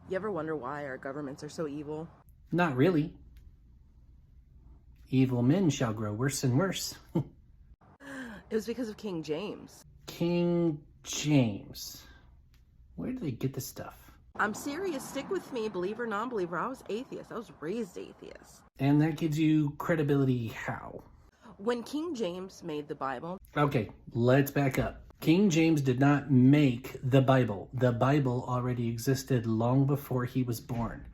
You ever wonder why our governments are so evil? Not really. Evil men shall grow worse and worse. It was because of King James. King James. Where do they get this stuff? I'm serious, stick with me, believer, non-believer. I was atheist. I was raised atheist. And that gives you credibility how? When King James made the Bible... Okay, let's back up. King James did not make the Bible. The Bible already existed long before he was born.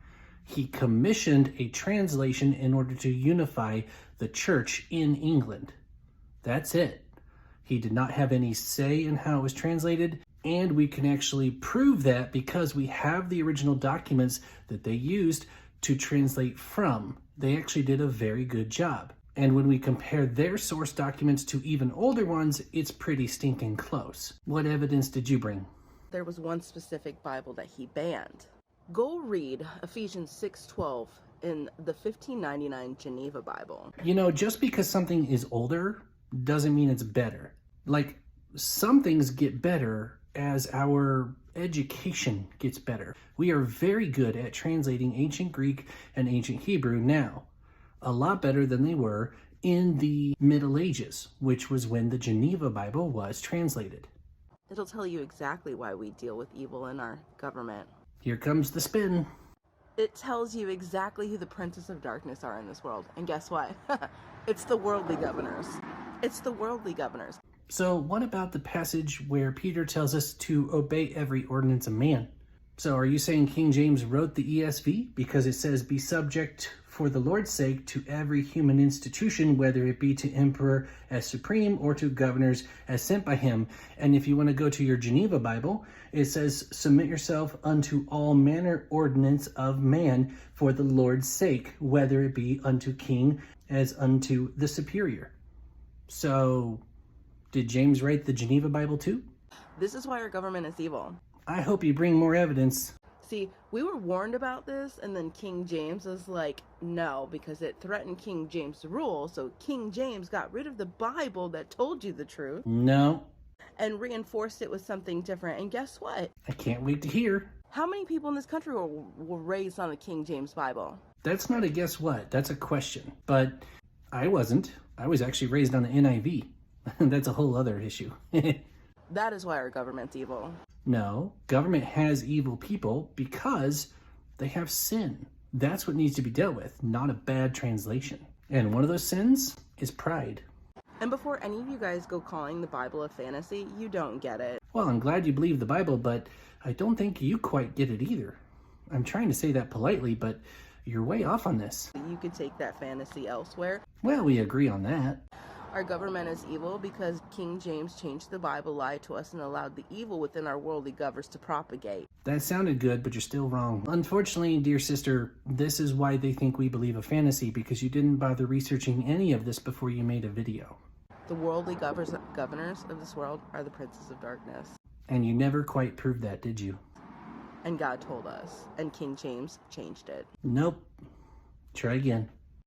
He commissioned a translation in order to unify the church in England. That's it. He did not have any say in how it was translated, and we can actually prove that because we have the original documents that they used to translate from. They actually did a very good job. And when we compare their source documents to even older ones, it's pretty stinking close. What evidence did you bring? There was one specific Bible that he banned. Go read Ephesians 6:12 in the 1599 Geneva Bible. You know, just because something is older doesn't mean it's better. Like, some things get better as our education gets better. We are very good at translating ancient Greek and ancient Hebrew now. A lot better than they were in the Middle Ages, which was when the Geneva Bible was translated. It'll tell you exactly why we deal with evil in our government. Here comes the spin. It tells you exactly who the princes of darkness are in this world. And guess what? It's the worldly governors. It's the worldly governors. So what about the passage where Peter tells us to obey every ordinance of man? So are you saying King James wrote the ESV because it says, be subject for the Lord's sake to every human institution, whether it be to emperor as supreme or to governors as sent by him? And if you want to go to your Geneva Bible, it says, submit yourself unto all manner ordinance of man for the Lord's sake, whether it be unto king as unto the superior. So did James write the Geneva Bible too? This is why our government is evil. I hope you bring more evidence. See, we were warned about this, and then King James was like, no, because it threatened King James' rule, so King James got rid of the Bible that told you the truth. No. And reinforced it with something different. And guess what? I can't wait to hear. How many people in this country were raised on the King James Bible? That's not a guess what, that's a question. But I wasn't. I was actually raised on the NIV. That's a whole other issue. That is why our government's evil. No, government has evil people because they have sin. That's what needs to be dealt with, not a bad translation. And one of those sins is pride. And before any of you guys go calling the Bible a fantasy, you don't get it. Well, I'm glad you believe the Bible, but I don't think you quite get it either. I'm trying to say that politely, but you're way off on this. You could take that fantasy elsewhere. Well, we agree on that. Our government is evil because King James changed the Bible, lied to us, and allowed the evil within our worldly governors to propagate. That sounded good, but you're still wrong. Unfortunately, dear sister, this is why they think we believe a fantasy, because you didn't bother researching any of this before you made a video. The worldly governors of this world are the princes of darkness. And you never quite proved that, did you? And God told us, and King James changed it. Nope. Try again.